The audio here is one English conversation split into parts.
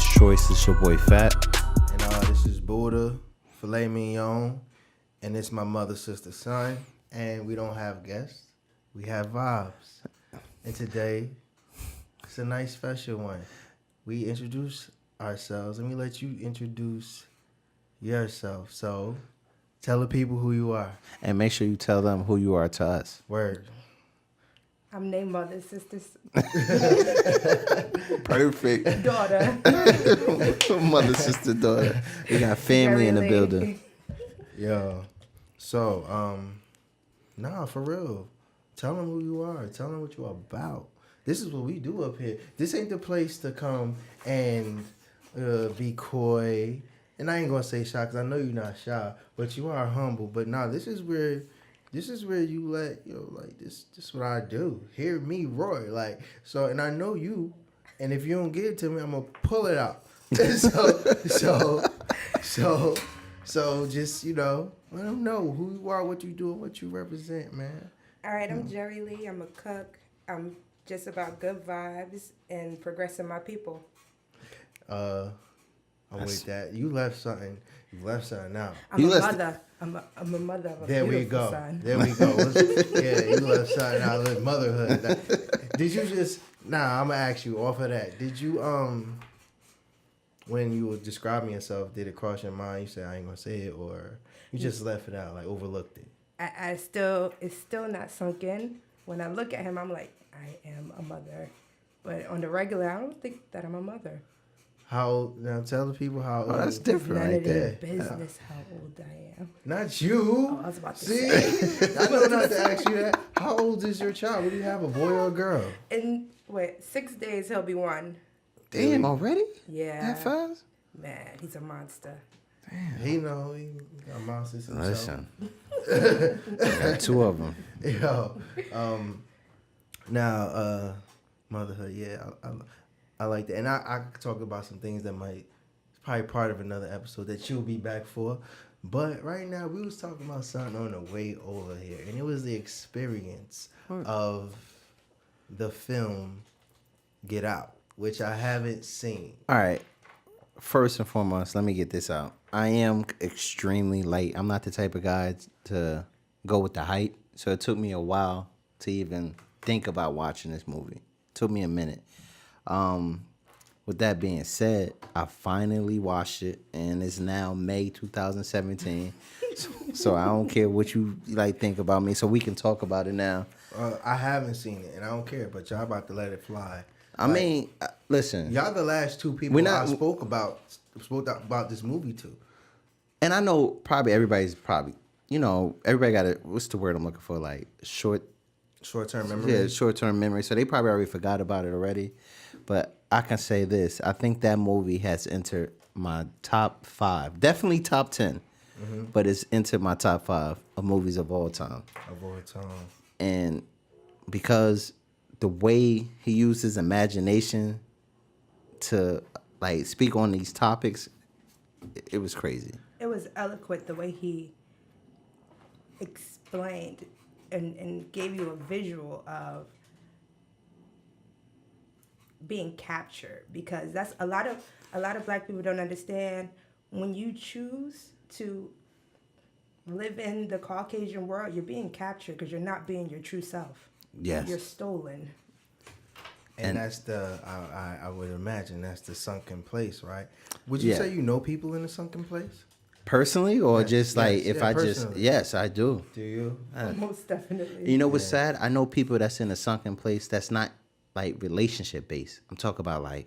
It's Choice. It's your boy Fat. And this is Buddha, Filet Mignon, and it's my mother, sister, son. And we don't have guests, we have vibes. And today, it's a nice special one. We introduce ourselves and we let you introduce yourself. So, tell the people who you are. And make sure you tell them who you are to us. Word. I'm named Mother, Sisters, Perfect. Daughter. Mother, sister, daughter. We got family in the building. Yo. So, nah, for real. Tell them who you are. Tell them what you're about. This is what we do up here. This ain't the place to come and be coy. And I ain't gonna say shy because I know you're not shy, but you are humble. But nah, this is where you let this is what I do. Hear me roar, like so. And I know you. And if you don't give it to me, I'm gonna pull it out. So just let them know who you are, what you do, and what you represent, man. All right, I'm Jerry Lee. I'm a cook. I'm just about good vibes and progressing my people. I'm with that. You left something. You left something out. I'm a mother. I'm a mother of a beautiful son. There we go. Yeah, you left something out of motherhood. Did you just? Nah, I'm gonna ask you off of that. Did you when you were describing yourself, did it cross your mind? You said I ain't gonna say it, or you just left it out, like overlooked it? It's still not sunk in. When I look at him, I'm like, I am a mother. But on the regular, I don't think that I'm a mother. How now? Tell the people how. Oh, that's different, None right of their there. business how old I am. Not you. Oh, I was about to See, say. I know not to ask you that. How old is your child? Do you have, a boy or a girl? In 6 days, he'll be 1. Damn, already? Yeah. That fast? Man, he's a monster. Damn. He got monsters himself. Listen. Got 2 of them. Yo, now, motherhood, yeah, I like that. And I could talk about some things that it's probably part of another episode that you'll be back for. But right now, we was talking about something on the way over here. And it was the experience of the film Get Out, which I haven't seen. All right. First and foremost, let me get this out. I am extremely late. I'm not the type of guy to go with the hype. So it took me a while to even think about watching this movie. It took me a minute. With that being said, I finally watched it, and it's now May 2017. so I don't care what you think about me. So we can talk about it now. I haven't seen it, and I don't care. But y'all about to let it fly. I mean, listen. Y'all the last 2 people I spoke about this movie to. And I know probably everybody's everybody got what's the word I'm looking for? Like short-term memory. Yeah, short-term memory. So they probably already forgot about it already. But I can say this. I think that movie has entered my top 5. Definitely top 10. Mm-hmm. But it's entered my top 5 of movies of all time. Of all time. And because the way he used his imagination to speak on these topics, it was crazy. It was eloquent the way he explained and gave you a visual of being captured, because that's a lot of Black people don't understand. When you choose to live in the Caucasian world, you're being captured because you're not being your true self. Yes. You're stolen. And that's I would imagine that's the sunken place, right? Would you say you know people in the sunken place? Personally, or just personally. Yes, I do. Do you? Most definitely. You know what's sad? I know people that's in a sunken place that's not relationship based. I'm talking about what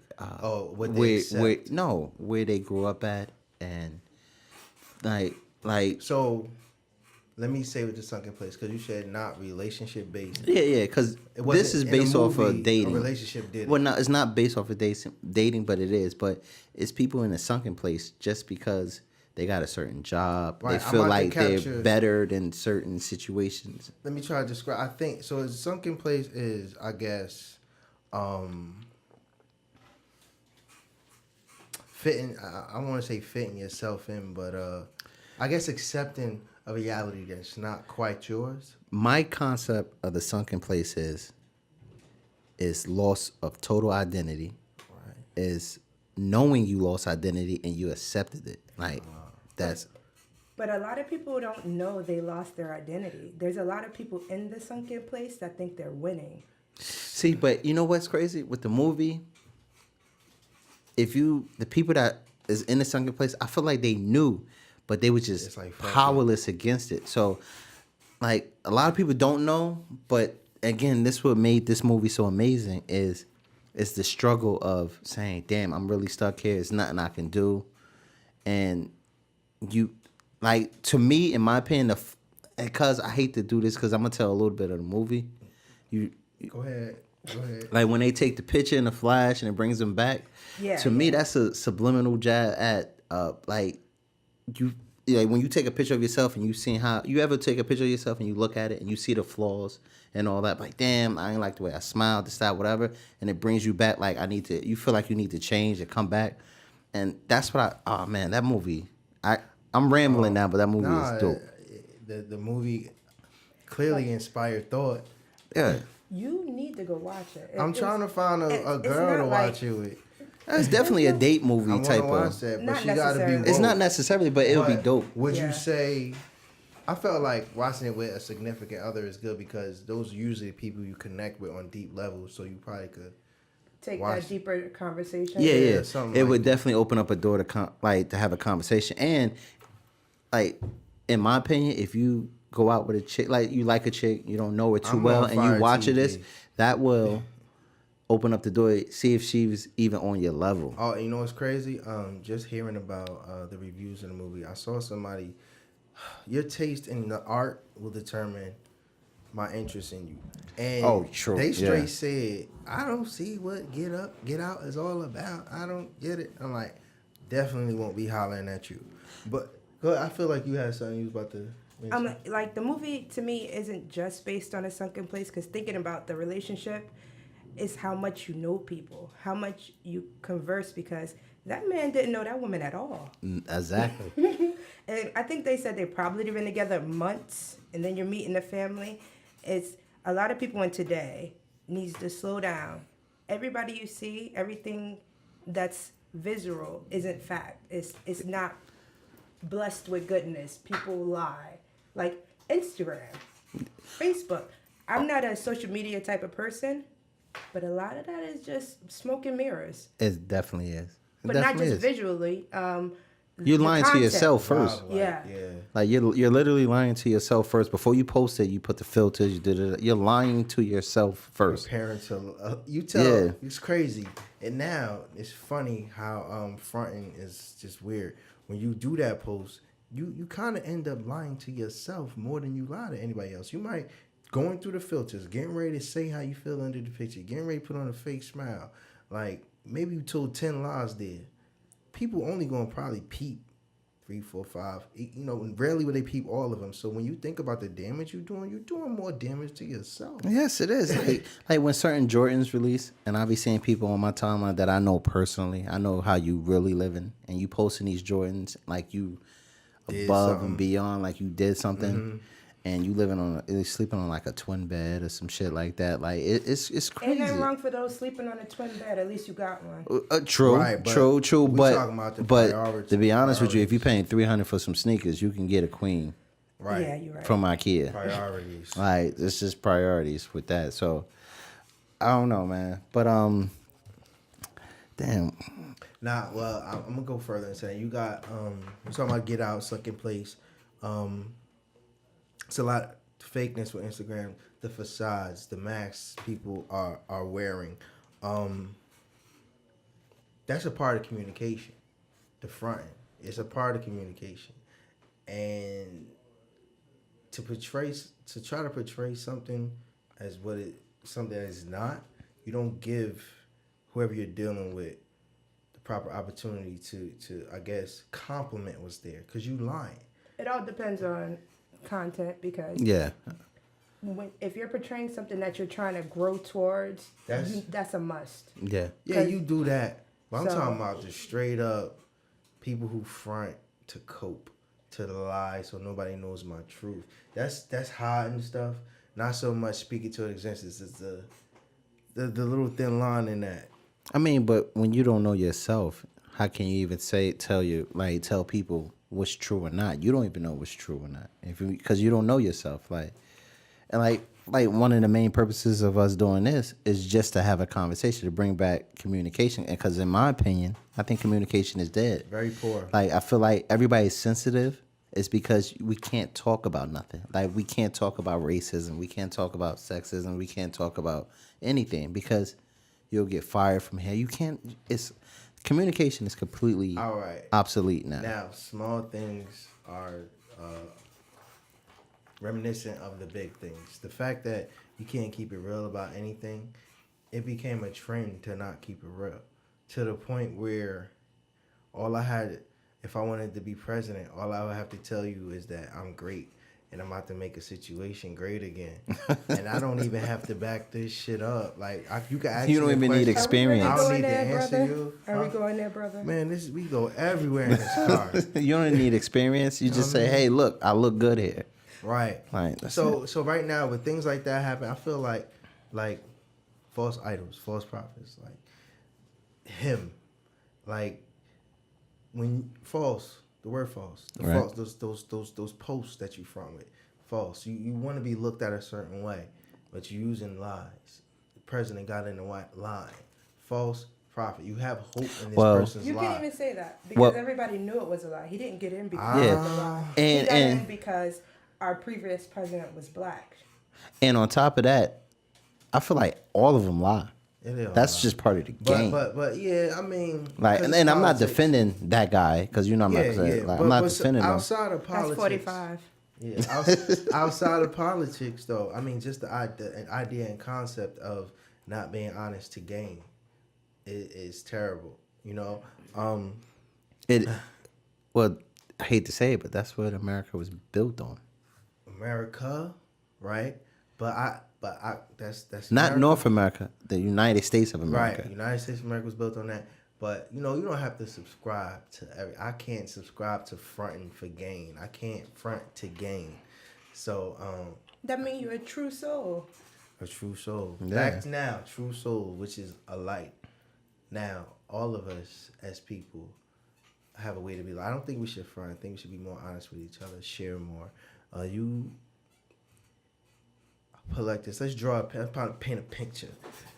they accept. where they grew up at, and So, let me say with the sunken place, because you said not relationship based. Yeah, because this is based off of dating. A relationship did. Well, no, it's not based off of dating, but it is. But it's people in a sunken place just because they got a certain job. Right. They feel like they're better than certain situations. Let me try to describe. I think so. A sunken place is, I guess, fitting. I want to say fitting yourself in, but I guess accepting a reality that's not quite yours. My concept of the sunken place is loss of total identity, right? Is knowing you lost identity and you accepted it. Like that's But a lot of people don't know they lost their identity. There's a lot of people in the sunken place that think they're winning. see, but you know what's crazy with the movie? The people that is in the sunken place, I feel like they knew, but they were just It's like, fuck it. powerless against it. So, like a lot of people don't know, but again, this what made this movie so amazing is it's the struggle of saying, "Damn, I'm really stuck here. There's nothing I can do," and you, like to me, in my opinion, because I hate to do this, because I'm gonna tell a little bit of the movie. You Go ahead. like when they take the picture in the flash and it brings them back. Yeah, To me, yeah. that's a subliminal jab at like you. Like when you take a picture of yourself and you see how you ever take a picture of yourself and you look at it and you see the flaws and all that, like damn, I ain't like the way I smiled, this, that, whatever, and it brings you back. Like you feel like you need to change and come back, and that's what oh man, that movie. I'm rambling now, but that movie is dope. The movie clearly inspired thought. Yeah, You need to go watch it. I'm trying to find a it's girl not to like- watch it with. that's definitely a date I movie want type to watch of. that, but Not she got to be necessarily. woke. It's not necessarily, but it would be But dope. Would Yeah. you say? I felt like watching it with a significant other is good because those are usually people you connect with on deep levels. So you probably could. Take watch- that deeper conversation. Yeah, Yeah, yeah. something It like would that. definitely open up a door to to have a conversation. And like, in my opinion, if you go out with a chick, like you like a chick, you don't know her too I'm well, on and fire you watch this, TV. that will open up the door. See if she's even on your level. Oh, you know what's crazy? Just hearing about the reviews of the movie, I saw somebody. Your taste in the art will determine my interest in you. And Oh, true, they straight yeah. said, I don't see what Get Up, Get Out is all about. I don't get it. I'm like, definitely won't be hollering at you. But I feel like you had something you was about to mention. Like the movie to me isn't just based on a sunken place because thinking about the relationship is how much you know people, how much you converse because that man didn't know that woman at all. Exactly. And I think they said they probably been together months and then you're meeting the family. It's a lot of people in today needs to slow down. Everybody you see, everything that's visual isn't fact. It's not blessed with goodness. People lie. Like Instagram, Facebook. I'm not a social media type of person, but a lot of that is just smoke and mirrors. It definitely is. It But not definitely just is. visually. You're the lying to content. yourself first. Wow, like, Yeah. Like you're literally lying to yourself first before you post it. You put the filters. You did it. You're lying to yourself first. Comparing to you tell Yeah. it's crazy. And now it's funny how fronting is just weird. When you do that post, you kind of end up lying to yourself more than you lie to anybody else. You might going through the filters, getting ready to say how you feel under the picture, getting ready to put on a fake smile. Like maybe you told 10 lies there. People only gonna probably peep 3, 4, 5. You know, and rarely will they peep all of them. So when you think about the damage you're doing more damage to yourself. Yes, it is. Like when certain Jordans release, and I be seeing people on my timeline that I know personally. I know how you really living, and you posting these Jordans like you Did above something. and beyond, like you did something, and you sleeping on like a twin bed or some shit like that. Like it's Ain't crazy. nothing wrong for those sleeping on a twin bed. At least you got one. True, Right, but true. we talking about the priorities- to be honest with you, if you're paying $300 for some sneakers, you can get a queen Right. Yeah, you're right. from IKEA. Priorities. Like it's just priorities with that. So I don't know, man. But damn. Nah, well, I'm gonna go further and say you got we're talking about Get Out, Suck in Place. It's a lot of fakeness with Instagram, the facades, the masks people are wearing. That's a part of communication. The fronting. It's a part of communication. And to try to portray something as something that is not, you don't give whoever you're dealing with the proper opportunity to I guess compliment what's there because you lying. It all depends on content because Yeah. if you're portraying something that you're trying to grow towards, that's a must. Yeah. Yeah, you do that. But I'm So- talking about the straight up people who front to cope, to lie so nobody knows my truth. That's hot and stuff. Not so much speaking to existence. It's the little thin line in that. I mean, but when you don't know yourself, how can you even tell people what's true or not? You don't even know what's true or not because you don't know yourself. And like one of the main purposes of us doing this is just to have a conversation to bring back communication. And because in my opinion, I think communication is dead. Very poor. Like I feel like everybody's sensitive. Is because we can't talk about nothing. Like we can't talk about racism. We can't talk about sexism. We can't talk about anything because you'll get fired from here. You can't. It's communication is completely All right. obsolete now. Now, small things are reminiscent of the big things. The fact that you can't keep it real about anything, it became a trend to not keep it real. To the point where all I had, if I wanted to be president, all I would have to tell you is that I'm great and I'm about to make a situation great again. And I don't even have to back this shit up. Like, you can ask You don't me a even need question. experience. I Are don't we need going to there, answer brother? you. Are we going there, brother? Man, we go everywhere in this car. You don't need experience. You just say, "Hey, look, I look good here." Right. Like that's So right now, when things like that happen, I feel like false idols, false prophets, like him, like when false, the word false, the Right. false, those posts that you front with, false. You want to be looked at a certain way, but you're using lies. The president got in the line. False prophet. You have hope in this Well, person's You life. can't even say that because Well- everybody knew it was a lie. He didn't get in because Yeah. it was a lie. And- He got and- in because our previous president was black. And on top of that, I feel like all of them lie. It is That's a lie. just part of the game. But yeah, I mean, Like, 'cause and, it's and I'm not politics. defending that guy because I'm not. Saying, like, I'm not defending him. outside of politics. That's 45. Yeah, outside of politics, though, I mean, just the idea and concept of not being honest to gain is terrible. You know, It. Well, I hate to say it, but that's what America was built on. America, right? But that's Not America. North America, the United States of America. Right, United States of America was built on that. But you don't have to subscribe to I can't subscribe to fronting for gain. I can't front to gain. So That means you're a true soul. a true soul. Yeah. Back now, true soul, which is a light. Now, all of us as people have a way to be. I don't think we should front. I think we should be more honest with each other, share more. You put like this. Let's paint a picture.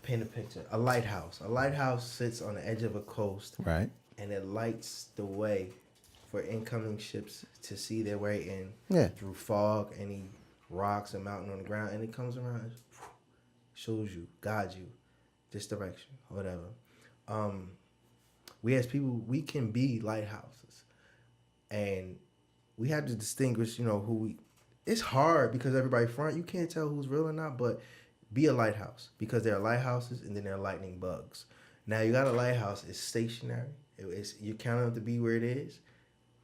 Paint a picture. A lighthouse. A lighthouse sits on the edge of a coast, Right. and it lights the way for incoming ships to see their way in. Yeah. Through fog, any rocks or mountain on the ground, and it comes around, shows you, guides you, this direction, whatever. We as people, we can be lighthouses, and we have to distinguish, who we. It's hard because everybody front. You can't tell who's real or not, but be a lighthouse because there are lighthouses and then there are lightning bugs. Now you got a lighthouse. It's stationary. You count it to be where it is,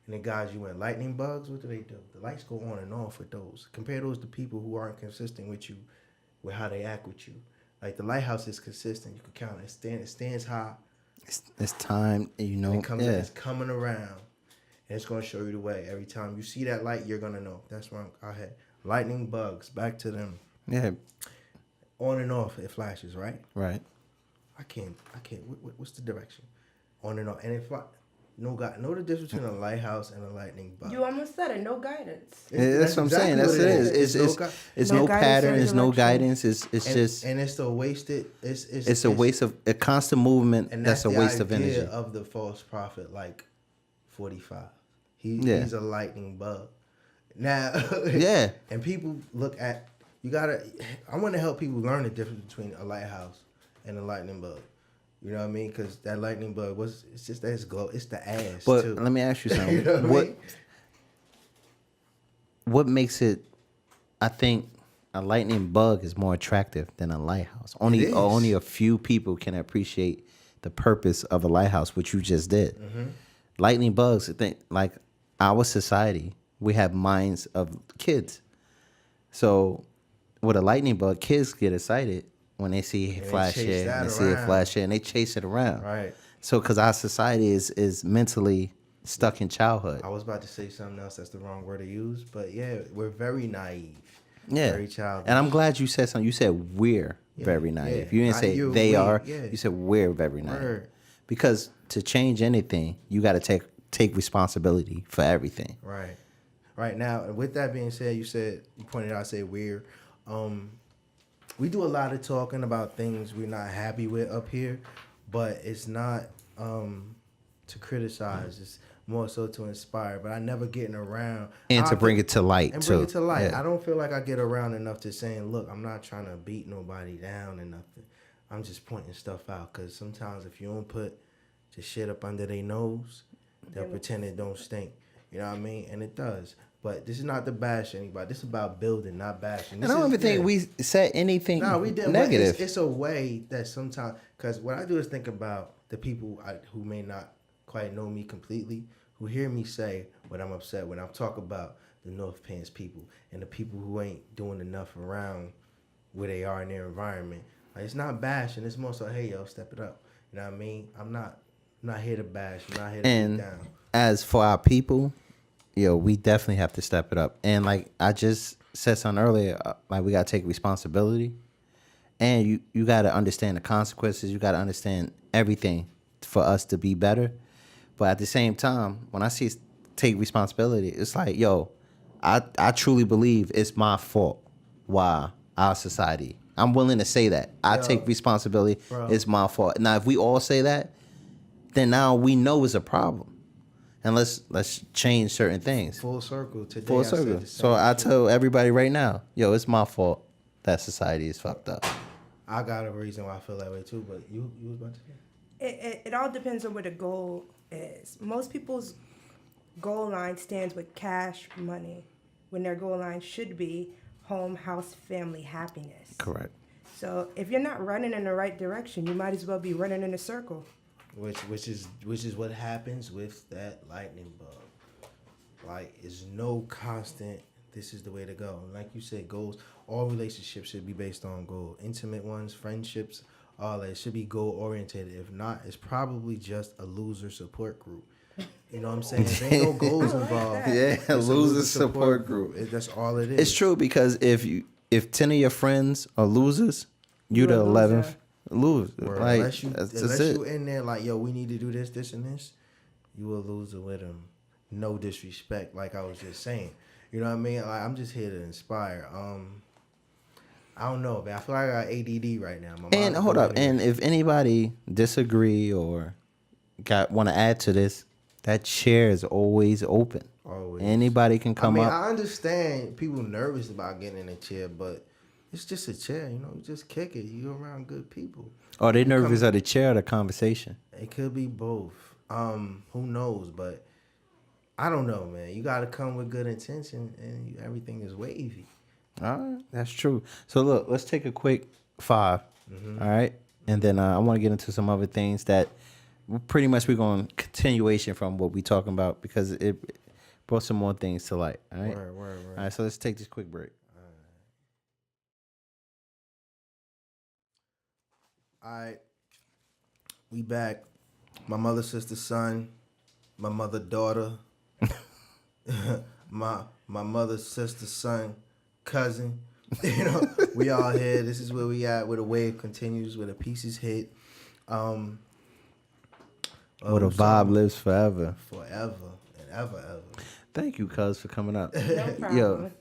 and it guides you in. Lightning bugs, what do? The lights go on and off with those. Compare those to people who aren't consistent with you, with how they act with you. Like the lighthouse is consistent. You can count it. It stands high. It's time, And it comes. Yeah. It's coming around, and it's gonna show you the way. Every time you see that light, you're gonna know. That's where I had lightning bugs. Back to them. Yeah. On and off, it flashes. Right. Right. I can't. What's the direction? On and off, and it know the difference between a lighthouse and a lightning bug. You almost said it. No guidance. Yeah, that's what I'm saying. That's what it is. It's No no guidance, pattern. no It's no direction. guidance. It's and, just and it's a wasted. it's a waste of a constant movement. And That's a the waste of idea energy. of the false prophet, like 45. Yeah. He's a lightning bug. Now, Yeah. And people look at I want to help people learn the difference between a lighthouse and a lightning bug. You know what I mean? Because that lightning bug it's just that it's glow. It's the ass But too. let me ask you something. You know what I mean? What makes it? I think a lightning bug is more attractive than a lighthouse. It is. Only a few people can appreciate the purpose of a lighthouse, which you just did. Mm-hmm. Lightning bugs, I think, like our society, we have minds of kids. So with a lightning bug, kids get excited when they see it And they flash chase here, that and they see it around. flash here, and they chase it around. Right. So because our society is mentally stuck in childhood. I was about to say something else. That's the wrong word to use. But yeah, we're very naive. Yeah. very childish. And I'm glad you said something. You said we're very naive. You didn't Not say you, they we. are. Yeah. You said we're very naive. Word. Because to change anything, you got to take responsibility for everything. Right. Right now, with that being said, you pointed out, say weird. We do a lot of talking about things we're not happy with up here, but it's not to criticize. It's more so to inspire. But I never getting around And to bring it to light, and too. bring it to light. Yeah. I don't feel like I get around enough to saying, look, I'm not trying to beat nobody down and nothing. I'm just pointing stuff out because sometimes if you don't put the shit up under their nose, they'll pretend it don't stink. You know what I mean? And it does. But this is not to bash anybody. This is about building, not bashing. And I don't even think we said anything negative. It's a way that sometimes, because what I do is think about the people who may not quite know me completely, who hear me say what I'm upset when I'm talking about the North Pants people and the people who ain't doing enough around where they are in their environment. Like, it's not bashing. It's more so, hey, yo, step it up. You know what I mean? I'm not here to bash. I'm not here to beat down. As for our people, we definitely have to step it up. And like I just said something earlier, like we got to take responsibility. And you got to understand the consequences. You got to understand everything for us to be better. But at the same time, when I see take responsibility, it's like, I truly believe it's my fault why our society. I'm willing to say that. I take responsibility. Bro. It's my fault. Now, if we all say that, then now we know it's a problem. And let's change certain things. Full circle. Today Full I said circle. the same So I shit. tell everybody right now, it's my fault that society is fucked up. I got a reason why I feel that way too, but you was about to say? It all depends on what the goal is. Most people's goal line stands with cash, money, when their goal line should be home, house, family, happiness. Correct. So if you're not running in the right direction, you might as well be running in a circle. Which is what happens with that lightning bug. Like, it's no constant. This is the way to go. Like you said, goals. All relationships should be based on goal. Intimate ones, friendships, all that should be goal oriented. If not, it's probably just a loser support group. You know what I'm saying? If ain't no goals involved. Yeah, it's a loser support group. That's all it is. It's true because if 10 of your friends are losers, you the You're a loser. 11th loser. Word. Like, unless that's it. you in there like, yo, we need to do this, this, and this, you will lose it with them. No disrespect, like I was just saying. You know what I mean? Like, I'm just here to inspire. I don't know, man. I feel like I got ADD right now. My And mind's hold up, going and if anybody disagree or want to add to this, that chair is always open. Always. Anybody can come up. I understand people nervous about getting in a chair, but it's just a chair. You just kick it. You're around good people. Or they nervous of the chair or the conversation. It could be both. Who knows? But I don't know, man. You got to come with good intention, and everything is wavy. All right, that's true. So look, let's take a quick 5. All right, and then I want to get into some other things that pretty much we're going continuation from what we talking about because it brought some more things to light. All right, Word. All right. So let's take this quick break. All right. We back. My mother, sister, son. My mother, daughter. my mother, sister, son, cousin. We all here. This is where we at, where the wave continues, where the pieces hit. Where the vibe lives forever. Forever and ever. Thank you, cuz, for coming up. No problem. Yo,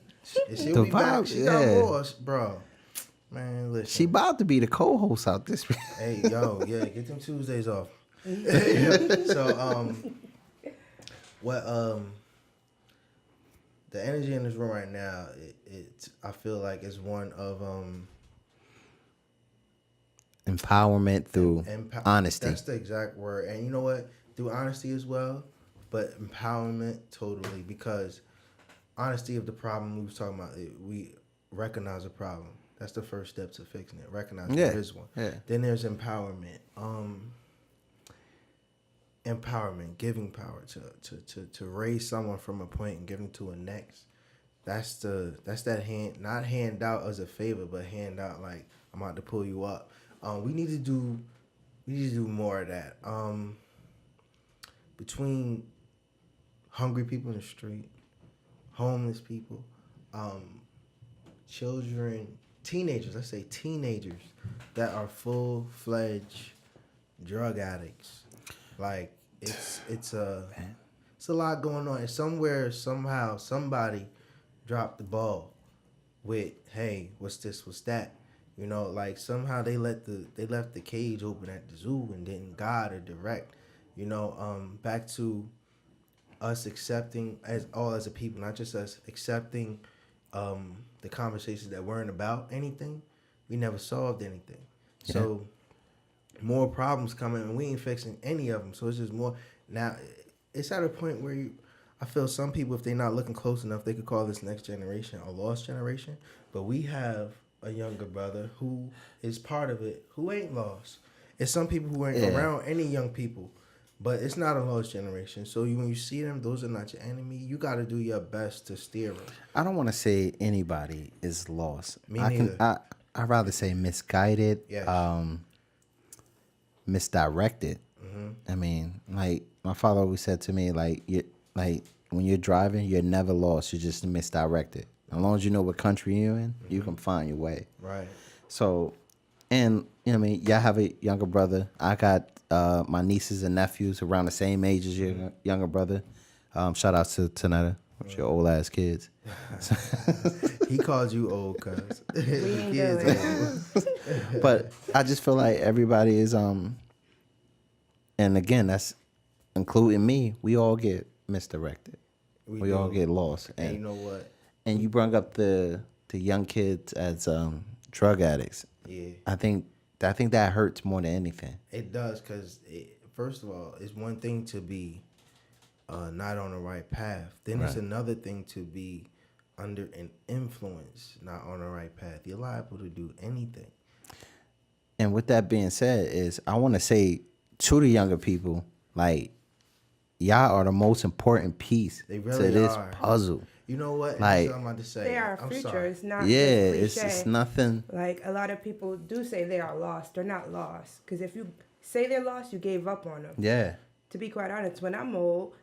And she'll The be back. vibe, She got yeah. more, bro. Man, listen. she about to be the co-host out this. Hey, yo, yeah, get them Tuesdays off. So, the energy in this room right now, it I feel like is one of Empowerment through honesty. That's the exact word. And you know what? Through honesty as well, but empowerment totally, because honesty of the problem we was talking about, we recognize a problem. That's the first step to fixing it. Recognize there is one. Yeah. Then there's empowerment. Empowerment, giving power to raise someone from a point and give them to a next. That's that hand, not hand out as a favor, but hand out like I'm about to pull you up. We need to do more of that. Between hungry people in the street, homeless people, teenagers, let's say teenagers, that are full-fledged drug addicts. Like it's a lot going on. And somewhere, somehow, somebody dropped the ball with, hey, what's this, what's that? You know, like somehow they left the cage open at the zoo and didn't guide or direct. You know, back to us accepting as a people, not just us accepting the conversations that weren't about anything. We never solved anything. Yeah. So more problems coming and we ain't fixing any of them. So it's just more now. It's at a point where I feel some people, if they're not looking close enough, they could call this next generation a lost generation. But we have a younger brother who is part of it, who ain't lost. It's some people who ain't around any young people, but it's not a lost generation. So when you see them, those are not your enemy. You got to do your best to steer them. I don't want to say anybody is lost. Me neither. I'd rather say misguided, Yes. Misdirected. I mean, like my father always said to me, like when you're driving, you're never lost. You're just misdirected. As long as you know what country you're in, you can find your way. Right. So, and you know, what I mean, y'all have a younger brother. I got my nieces and nephews around the same age as your younger brother. Shout out to Tanetta, with your old ass kids. He called you old, cuz. We ain't doing But I just feel like everybody is and again, that's including me. We all get misdirected. We all do. get lost. And you know what? And you brought up the young kids as drug addicts. Yeah. I think that hurts more than anything. It does, because first of all, it's one thing to be not on the right path. Then it's another thing to be under an influence, not on the right path. You're liable to do anything. And with that being said, is I want to say to the younger people, like, y'all are the most important piece They really to this are. puzzle. You know what? Like, That's what I'm about to say. They are I'm future. sorry. It's not Yeah, just it's cliche. nothing. Like a lot of people do say they are lost. They're not lost. Because if you say they're lost, you gave up on them. Yeah. To be quite honest, when I'm old,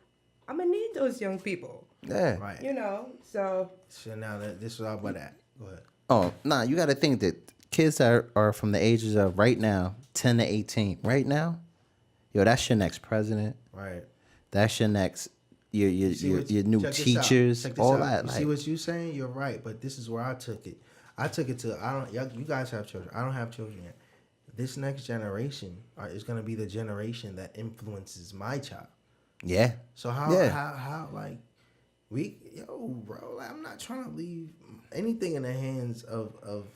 I'm going to need those young people. Yeah. Right. You know, so. So now this is all about that. Go ahead. Oh, nah, you got to think that kids that are from the ages of right now, 10 to 18, right now, yo, that's your next president. Right. That's your next, your new Check this out. teachers, Check this all out. that. You Like, see what you saying? You're right, but this is where I took it. I took it to you guys have children. I don't have children yet. This next generation is gonna be the generation that influences my child. yeah. So how like bro, like, I'm not trying to leave anything in the hands of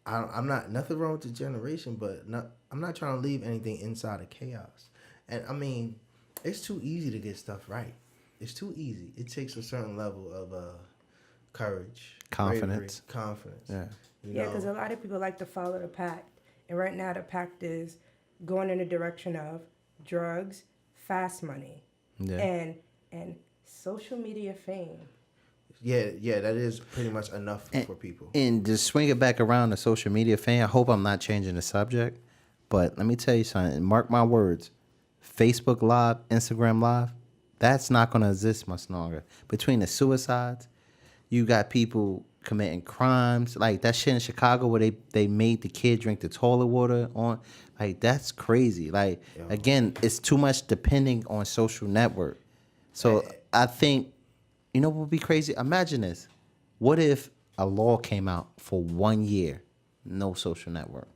I'm not nothing wrong with the generation, but I'm not trying to leave anything inside of chaos. And I mean, it's too easy to get stuff right. It's too easy. It takes a certain level of courage, Confidence. bravery, confidence. Yeah. Yeah, because a lot of people like to follow the pact. And right now the pact is going in the direction of drugs, fast money, Yeah. and social media fame. Yeah, that is pretty much enough for people. And just swing it back around to social media fan. I hope I'm not changing the subject, but let me tell you something. Mark my words. Facebook Live, Instagram Live, that's not going to exist much longer. Between the suicides, you got people committing crimes. Like that shit in Chicago where they made the kid drink the toilet water on. Like, that's crazy. Like, again, it's too much depending on social network. So I think, you know what would be crazy? Imagine this. What if a law came out for 1 year, no social network?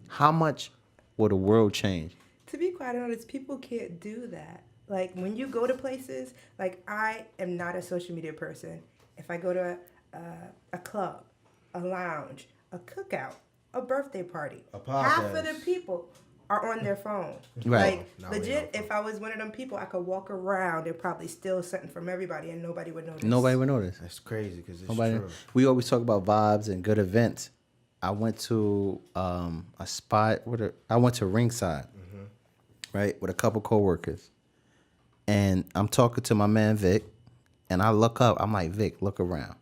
How much would the world change? To be quite honest, people can't do that. Like when you go to places, like I am not a social media person. If I go to a club, a lounge, a cookout, a birthday party, half of the people are on their phone. Right. Like Now we legit, know. if I was one of them people, I could walk around and probably steal something from everybody and nobody would notice. Nobody would notice. That's crazy because it's Nobody. true. We always talk about vibes and good events. I went to a spot. I went to Ringside, right, with a couple coworkers, and I'm talking to my man Vic, and I look up. I'm like, Vic, look around.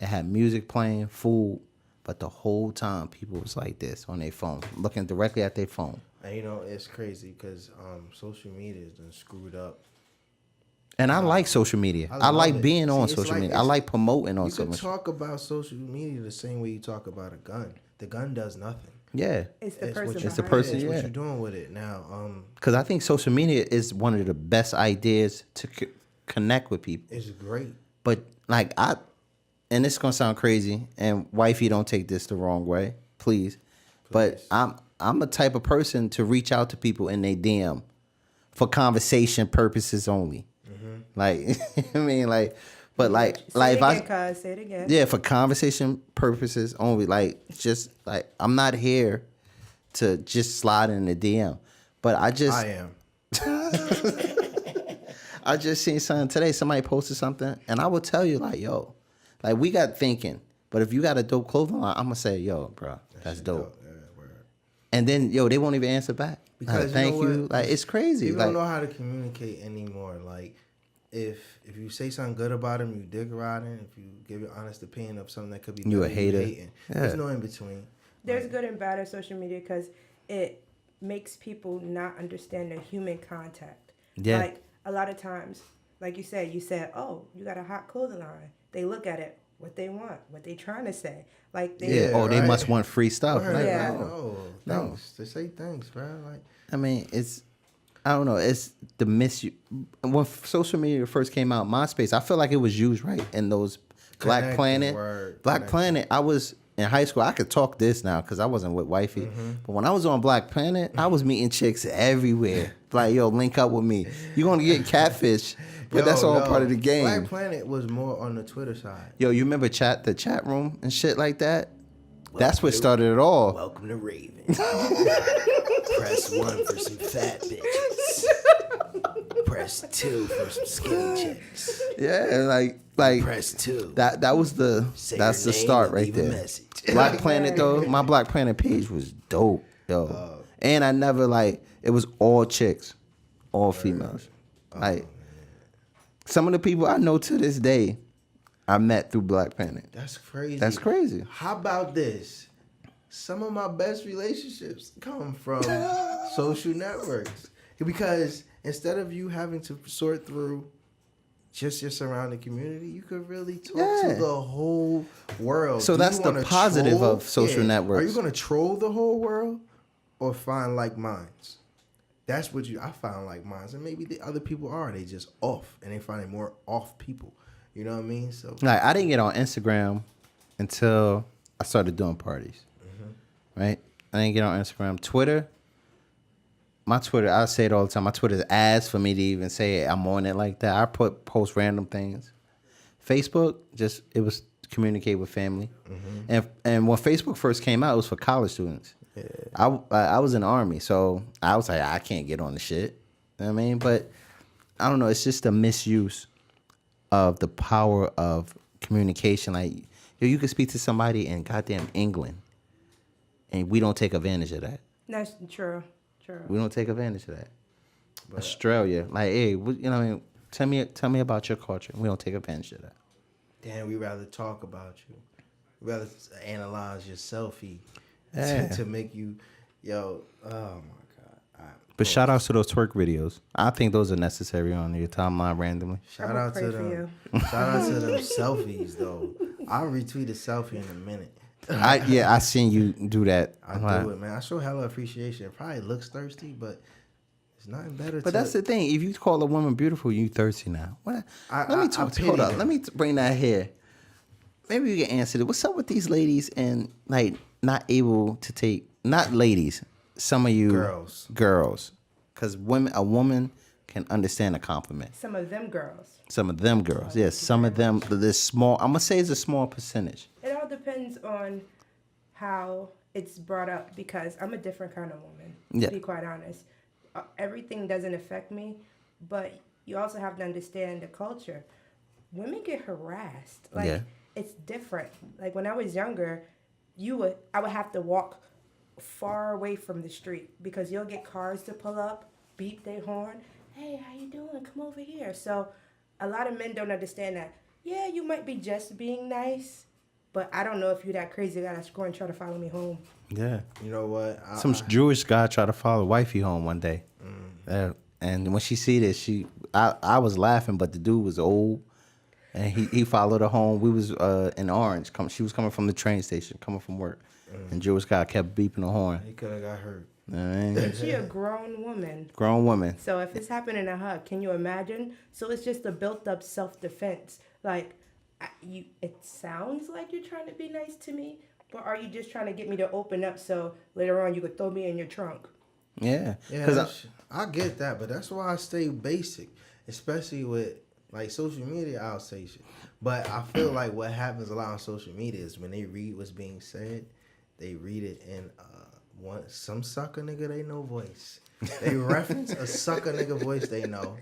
It had music playing, food, but the whole time people was like this on their phone, looking directly at their phone. And it's crazy because social media has done screwed up And I like social media. I love like it. being on it's social like- media. I like promoting on You social can media. talk about social media the same way you talk about a gun. The gun does nothing. Yeah. It's the It's person what behind you, person, It's yeah. what you're doing with it now. Because I think social media is one of the best ideas to connect with people. It's great. But like and it's gonna sound crazy, and wifey, don't take this the wrong way, please. But I'm a type of person to reach out to people in their DM for conversation purposes only. Like I mean, like, but like Say if it again, cuz. Say it again. yeah, for conversation purposes only. Like just like I'm not here to just slide in the DM. But I am. I just seen something today. Somebody posted something, and I will tell you, like, yo, like we got thinking. But if you got a dope clothing line, I'm gonna say, yo, bro, that's dope. Yeah, word. And then, yo, they won't even answer back. Because thank you know you. what? Like it's crazy. People Like, don't know how to communicate anymore. Like if you say something good about him, you dig riding. If you give your honest opinion of something that could be You done, a hater. hating. Yeah. There's no in between. There's good and bad of social media because it makes people not understand the human contact. Yeah. Like a lot of times, like you said, oh, you got a hot clothing line. They look at it, what they want, what they trying to say. Like they, yeah. Oh, they right. must want free stuff. Word. Like, Yeah. No, thanks. They say thanks, bro. Like I mean, I don't know. It's the misuse. When social media first came out, MySpace, I feel like it was used right in those Black Connecting, Planet. word. Black Connecting. Planet, I was in high school. I could talk this now because I wasn't with wifey. Mm-hmm. But when I was on Black Planet, I was meeting chicks everywhere. Like, yo, link up with me. You're going to get catfish, but that's all part of the game. Black Planet was more on the Twitter side. Yo, you remember the chat room and shit like that? That's what started it all. Welcome to Raven. Press 1 for some fat bitches. Press 2 for some skinny chicks. Yeah, like Press 2. That was that's Say the your start name right and leave a there. message. Black Planet though, my Black Planet page was dope, yo. And I never it was all chicks, all females. Like some of the people I know to this day, I met through Black Planet. That's crazy. That's crazy. How about this? Some of my best relationships come from social networks. Because instead of you having to sort through just your surrounding community, you could really talk Yeah. to the whole world. So Do that's you the wanna positive troll? of social Yeah. networks. Are you going to troll the whole world or find like minds? That's what I found like minds. And maybe the other people are. They just off. And they find more off people. You know what I mean? So Like I didn't get on Instagram until I started doing parties. Right? I didn't get on Instagram. Twitter, my Twitter, I say it all the time. My Twitter is ass for me to even say I'm on it like that. I post random things. Facebook, it was to communicate with family. And when Facebook first came out, it was for college students. Yeah. I was in the Army, so I was like, I can't get on the shit. You know what I mean? But I don't know. It's just a misuse of the power of communication. Like, you could speak to somebody in goddamn England, and we don't take advantage of that. That's true. True. We don't take advantage of that. Australia, like, hey, you know what I mean? Tell me about your culture. We don't take advantage of that. damn, we rather talk about you. We rather analyze your selfie Yeah. to make you, oh my God. All right, But shout outs to those twerk videos. I think those are necessary on your timeline randomly. shout will out pray to for them. Shout out to them selfies though. I'll retweet a selfie in a minute. I seen you do that. I do it, man. I show hella appreciation. It probably looks thirsty, but it's nothing better. But that's the thing. If you call a woman beautiful, you thirsty now. What? Let me talk. pity Hold up. them. Let me bring that here. Maybe you can answer it. What's up with these ladies and like not able to take? Not ladies. Some of you girls. Because a woman can understand a compliment. Some of them girls. Some of them girls. Yes. Some of them. This small. I'm gonna say it's a small percentage. It all depends on how it's brought up because I'm a different kind of woman, Yeah. to be quite honest. Everything doesn't affect me, but you also have to understand the culture. Women get harassed. Like, Yeah. it's different. Like, when I was younger, I would have to walk far away from the street because you'll get cars to pull up, beep their horn. Hey, how you doing? Come over here. So a lot of men don't understand that. Yeah, you might be just being nice, but I don't know if you're that crazy guy that's going to try to follow me home. Yeah. You know what? Some Jewish guy tried to follow wifey home one day. And when she see this, I was laughing, but the dude was old, and he followed her home. We was in Orange. She was coming from the train station, coming from work, and Joe Scott kept beeping the horn. He could have got hurt. She a grown woman. Grown woman. So if it's happening to her, can you imagine? So it's just a built-up self-defense. Like, it sounds like you're trying to be nice to me, but are you just trying to get me to open up so later on you could throw me in your trunk? Yeah. Yeah, I get that, but that's why I stay basic, especially with like social media. I'll say shit, but I feel like what happens a lot on social media is when they read what's being said, they read it in some sucker nigga they know voice. They reference a sucker nigga voice they know,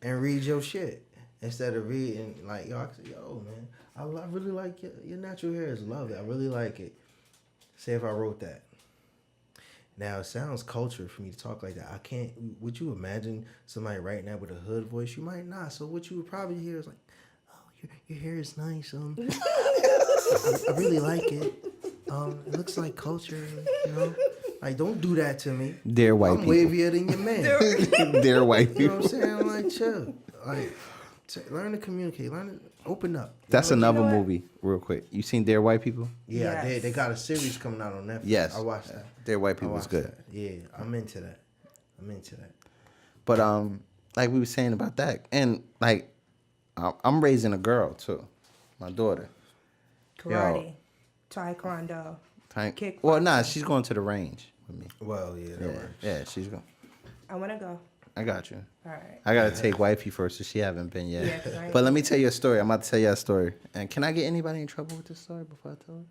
and read your shit instead of reading like yo. I say, yo man, I really like your natural hair is lovely. I really like it. Say if I wrote that. Now it sounds cultured for me to talk like that. I can't. Would you imagine somebody right now with a hood voice? You might not. So what you would probably hear is like, "Oh, your hair is nice. I really like it. It looks like culture. You know, like don't do that to me. They're white I'm people. wavier than your man. They're white You know people. what I'm saying? Like chill. Like learn to communicate. Learn to open up. That's You know another what? movie, real quick. You seen They're White People? Yeah, Yes. they got a series coming out on Netflix. Yes. I watched that. They're White I People is watched good. that. Yeah, I'm into that. But like we were saying about that, and like I'm raising a girl too, my daughter. Karate, taekwondo, Well, nah, she's going to the range with me. Well, yeah, that works. Yeah, she's going. I want to go. I got you. All right. I gotta take wifey first, so she haven't been yet. Yeah, 'cause I ain't- But let me tell you a story. I'm about to tell you a story. And can I get anybody in trouble with this story before I tell it?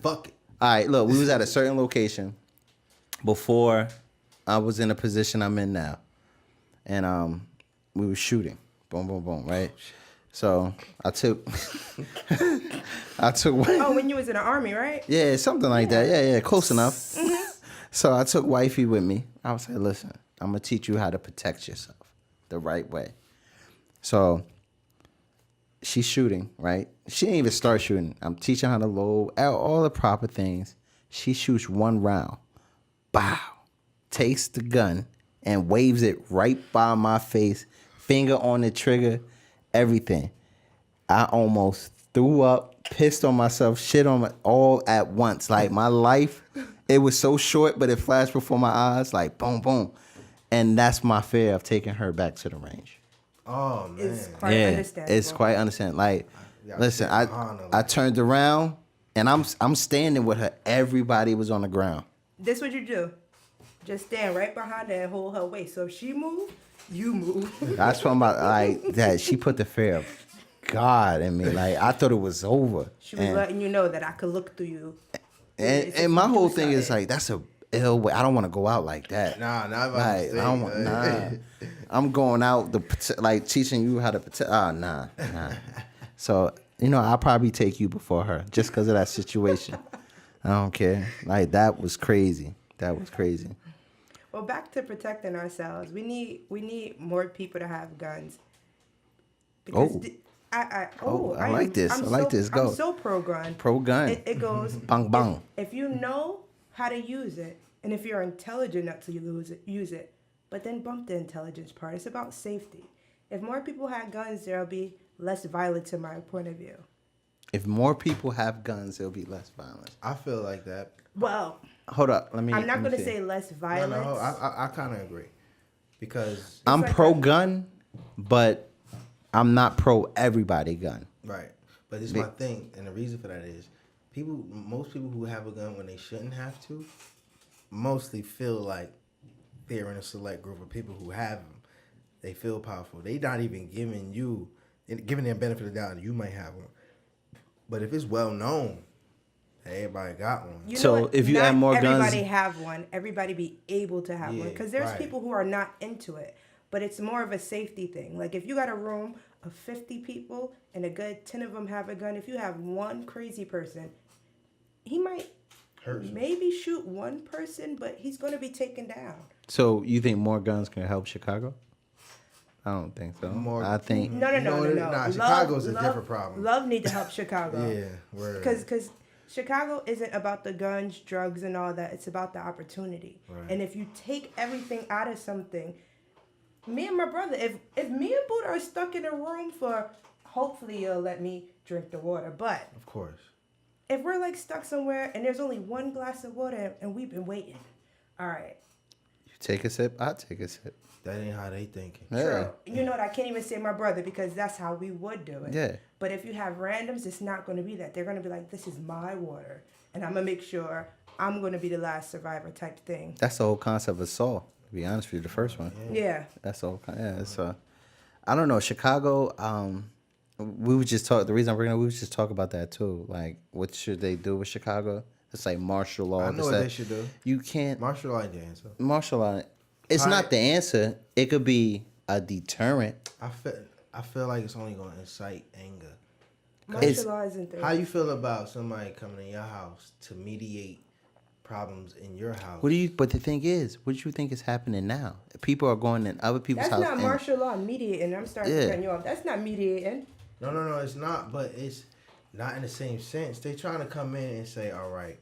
Fuck it. All right, look, we was at a certain location before I was in the position I'm in now, and we were shooting, boom, boom, boom, right? So I took, Oh, when you was in the army, right? yeah, something like that, yeah, close enough. So I took wifey with me. I was like, listen, I'm gonna teach you how to protect yourself the right way. So she's shooting, right? She didn't even start shooting. I'm teaching her how to load, all the proper things. She shoots one round. Bow. Takes the gun and waves it right by my face. Finger on the trigger, everything. I almost threw up, pissed on myself, shit on my, all at once. Like my life, it was so short, but it flashed before my eyes, like boom, boom. And that's my fear of taking her back to the range. Oh man. It's quite understandable. It's quite understandable. Like, Yeah, listen, I see Hana, I like- turned around and I'm standing with her. Everybody was on the ground. This what you do. Just stand right behind her and hold her waist. So if she move, you move. That's what I'm about. Like that, she put the fear of God in me. Like I thought it was over. She was letting you know that I could look through you. And my whole thing is like that's a ill way. I don't want to go out like that. Nah, not Like I don't want. Nah, I'm going out like teaching you how to protect. Nah. So I'll probably take you before her just because of that situation. I don't care. Like that was crazy. That was crazy. Well, back to protecting ourselves. We need more people to have guns. Oh. I like this. I like this. Go. I'm so pro gun. Pro gun. It goes Bang bang. If you know how to use it, and if you're intelligent enough to use it. But then bump the intelligence part. It's about safety. If more people had guns, there'll be less violence in my point of view. If more people have guns, there'll be less violence. I feel like that. Well, Hold up. I'm not going going to say less violence. No, I kind of agree because I'm like pro that. gun, but I'm not pro everybody gun. right. But this is my thing, and the reason for that is most people who have a gun when they shouldn't have to, mostly feel like they're in a select group of people who have them. They feel powerful. They not even giving them benefit of the doubt. You might have one, but if it's well known, everybody got one. You know So what? if you Not add more guns- everybody have one. Everybody be able to have one Yeah, because there's right. people who are not into it. But it's more of a safety thing. Like if you got a room of 50 people and a good 10 of them have a gun, if you have one crazy person, he might Hurt you. maybe shoot one person, but he's going to be taken down. So you think more guns can help Chicago? I don't think so. More- I think No. Nah, Chicago's a different problem. Love need to help Chicago. Yeah, word. Because Chicago isn't about the guns, drugs, and all that. It's about the opportunity. Right. And if you take everything out of something, Me and my brother, if me and Buddha are stuck in a room for, hopefully you'll let me drink the water. But Of course. if we're like stuck somewhere and there's only one glass of water and we've been waiting, all right. You take a sip, I take a sip. That ain't how they thinking. Yeah. True. You know what? I can't even say my brother because that's how we would do it. Yeah. But if you have randoms, it's not going to be that. They're going to be like, this is my water. And I'm going to make sure I'm going to be the last survivor type thing. That's the whole concept of Saw. To be honest with you, the first one. Yeah. That's the whole. Yeah. It's I don't know. Chicago. We would just talk. The reason I'm bringing it, we would just talk about that too. Like, what should they do with Chicago? It's like martial law. I know what they should do. You can't Martial law ain't the answer. martial law. It's Right. not the answer. It could be a deterrent. I feel like it's only gonna incite anger. Martial law isn't there. How you feel about somebody coming in your house to mediate problems in your house? What do you? But the thing is, what do you think is happening now? People are going in other people's That's houses. not martial law mediating. I'm starting Yeah. to turn you off. That's not mediating. No, it's not. But it's not in the same sense. They trying to come in and say, all right,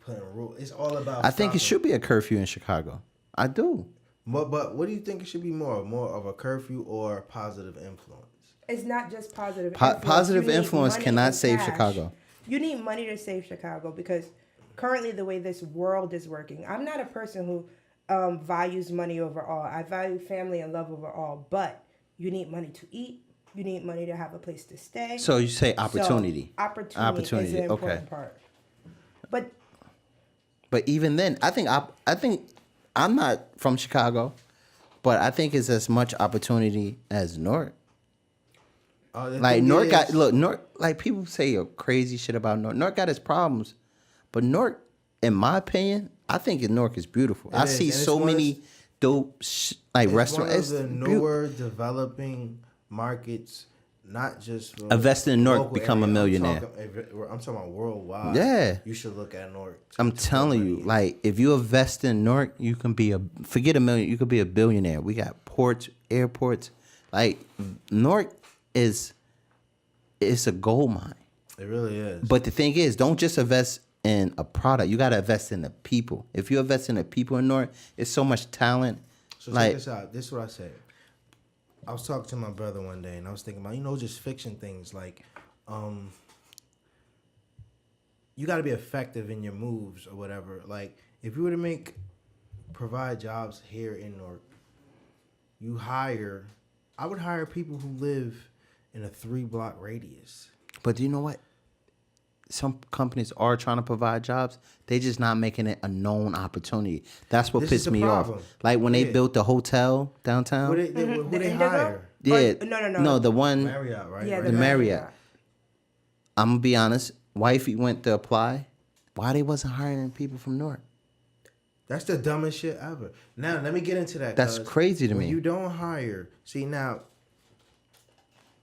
putting rules. It's all about. I think it stopping- should be a curfew in Chicago. I do. But what do you think it should be more? More of a curfew or positive influence? It's not just positive Positive You need influence money cannot and save cash. Chicago. You need money to save Chicago because currently the way this world is working, I'm not a person who values money over all. I value family and love over all. But you need money to eat. You need money to have a place to stay. So you say opportunity. So opportunity is the important okay. part. But But even then, I think I'm not from Chicago, but I think it's as much opportunity as Newark. Like Newark got Newark. Like people say crazy shit about Newark. Newark got its problems, but Newark, in my opinion, I think Newark is beautiful. I see so many dope restaurants. It's one of the newer developing markets, not just for Invest in Newark, local become a area. millionaire. I'm talking about worldwide. Yeah. You should look at Newark. I'm telling you, like if you invest in Newark, you can be forget a million. You could be a billionaire. We got ports, airports. Like Newark it's a gold mine. It really is. But the thing is, don't just invest in a product. You gotta invest in the people. If you invest in the people in Newark, it's so much talent. So like check this out. This is what I said. I was talking to my brother one day, and I was thinking about, just fiction things. Like, you got to be effective in your moves or whatever. Like, if you were to provide jobs here in Newark, I would hire people who live in a 3-block radius. But do you know what? Some companies are trying to provide jobs. They just not making it a known opportunity. That's what This is pissed the me problem. off. Like when they Yeah. built the hotel downtown. Who they Indigo? hire? Yeah. No. No, the one. Marriott, right? Yeah, Right. The Marriott. I'm gonna be honest. Wifey went to apply. Why they wasn't hiring people from Newark? That's the dumbest shit ever. Now, let me get into that. That's 'cause crazy to when me. you don't hire, now,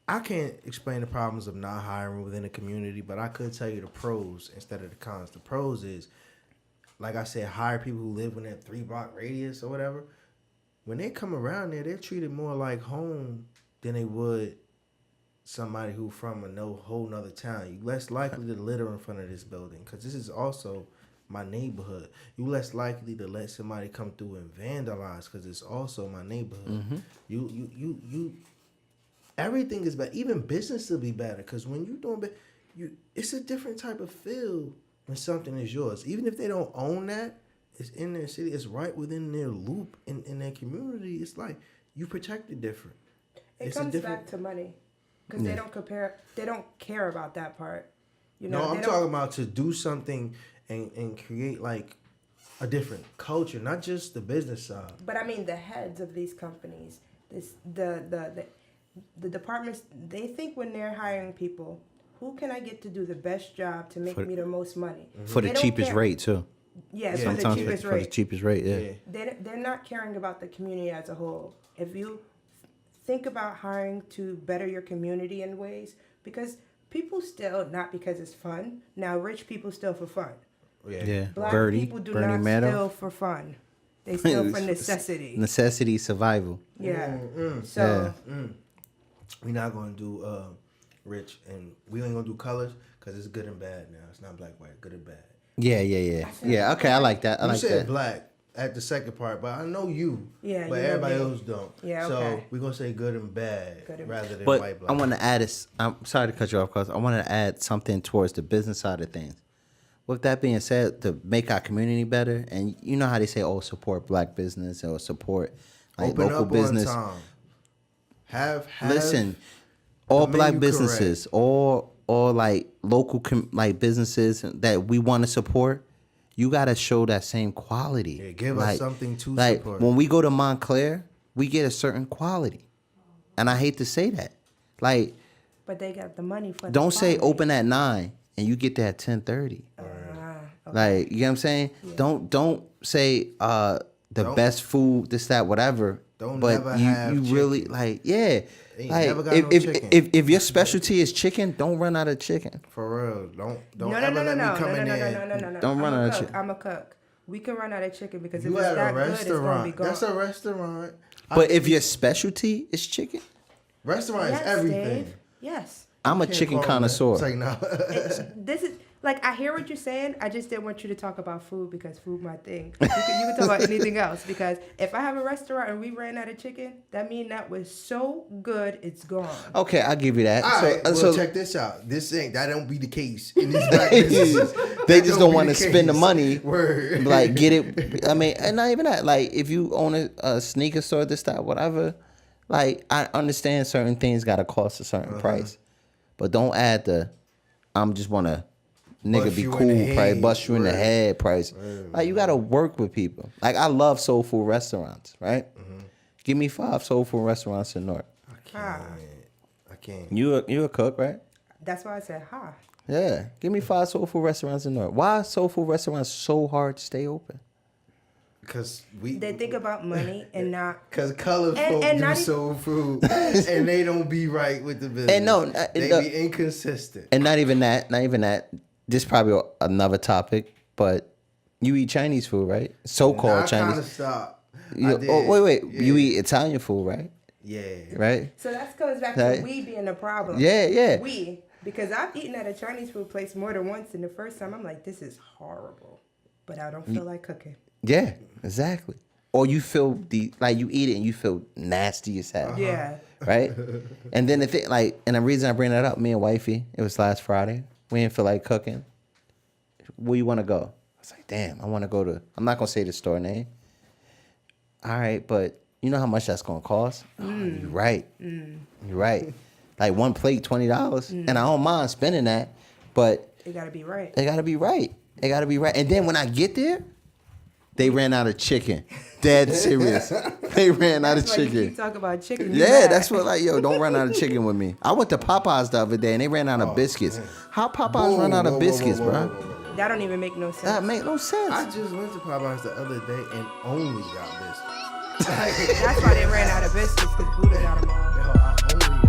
I can't explain the problems of not hiring within a community, but I could tell you the pros instead of the cons. The pros is, like I said, hire people who live in that 3-block radius or whatever. When they come around there, they're treated more like home than they would somebody who from a whole nother town. You less likely to litter in front of this building because this is also my neighborhood. You less likely to let somebody come through and vandalize because it's also my neighborhood. Mm-hmm. You everything is better. Even business will be better because when you're doing it's a different type of feel when something is yours. Even if they don't own that, it's in their city. It's right within their loop in their community. It's like you protect it different. It It's comes a different. back to money because they don't care about that part. No, I'm talking about to do something and create like a different culture, not just the business side. But I mean, the heads of these companies, the departments, they think when they're hiring people, who can I get to do the best job to make me the most money For the They don't cheapest care. rate too. Yeah, for the Sometimes cheapest for the rate. cheapest rate. Yeah. They're not caring about the community as a whole. If you think about hiring to better your community in ways, because people still, not because it's fun. Now, rich people still for fun. Yeah. Black Bernie people do Bernie not Madoff. steal for fun. They steal for necessity. Necessity, survival. Yeah. So We're not gonna do rich, and we ain't gonna do colors because it's good and bad now. It's not black white, good and bad. Yeah. Okay, I like that. I You like said that. black. at the second part, but I know you. Yeah, but you know everybody me. else don't. Yeah, So okay. we're gonna say good and bad rather than But white I black. want to add this. I'm sorry to cut you off, cause I want to add something towards the business side of things. With that being said, to make our community better, and you know how they say, "Oh, support black business or support like Open local up business." on time. Have Listen, all the black menu businesses, all like local like businesses that we want to support, you gotta show that same quality. Yeah, give us something to like support. when we go to Montclair, we get a certain quality, and I hate to say that. Like, But they got the money for. don't the say quality. open at 9 and you get there at 10:30. Okay. Like, you know what I'm saying? Yeah. Don't say the best food, this, that, whatever. Don't but never you have really chicken. like, yeah. Ain't Like never got if, no if, chicken. if your specialty is chicken, don't run out of chicken. For real. Don't No, ever let me come in there. no. Don't run out of chicken. I'm a cook. We can run out of chicken because You if it's at that a good, it's gonna be restaurant. gone. That's a restaurant. But if your specialty is chicken, Restaurant yes, is everything. Dave. Yes. I'm a Can't chicken call me that. connoisseur. It's like, no. This is like I hear what you're saying. I just didn't want you to talk about food because food my thing. You can talk about anything else because if I have a restaurant and we ran out of chicken, that means that was so good it's gone. Okay, I'll give you that. All right, well, so check this out. That don't be the case in these black businesses. they That just don't be want to the spend the case. money. Word. Like get it. I mean, and not even that. Like if you own a sneaker store, this, that, whatever. Like I understand certain things got to cost a certain price, but don't add the I'm just want to nigga Bust be you in cool the price, head. bust you in the Right. head price. Like you got to work with people. Like I love soul food restaurants, right? Give me 5 soul food restaurants in North. Ah, I can't. You a cook, right? that's why I said ha. Yeah. Give me 5 soul food restaurants in North. Why are soul food restaurants so hard to stay open? Because They think about money and not. Because colored And- folk and do not soul food, and they don't be right with the business. And no, they no. be inconsistent. And not even that. This is probably another topic, but you eat Chinese food, right? So-called I kind of Chinese. stopped. You, I did. oh, wait. Yeah. You eat Italian food, right? Yeah. Right? So that goes back Right. to we being the problem. Yeah. We, because I've eaten at a Chinese food place more than once, and the first time I'm like, this is horrible, but I don't feel like cooking. Yeah, exactly. Or you feel you eat it and you feel nasty as hell. Yeah. Right? And then the thing, and the reason I bring that up, me and wifey, it was last Friday. We didn't feel like cooking. Where you want to go? I was like, damn, I want to go to, I'm not going to say the store name. All right, but you know how much that's going to cost? Oh, you're right. You're right. Like one plate, $20. And I don't mind spending that, but It gotta be right. it got to be right. It got to be right. And then when I get there, they ran out of chicken. Dead serious. They ran out of That's why you chicken. keep talking about chicken. you Yeah, mad. that's what don't run out of chicken with me. I went to Popeyes the other day and they ran out of biscuits. How Popeyes run out of biscuits, bro? That don't even make no sense. That make no sense. I just went to Popeyes the other day and only got biscuits. That's why they ran out of biscuits because Buddha got them all. Yo, I only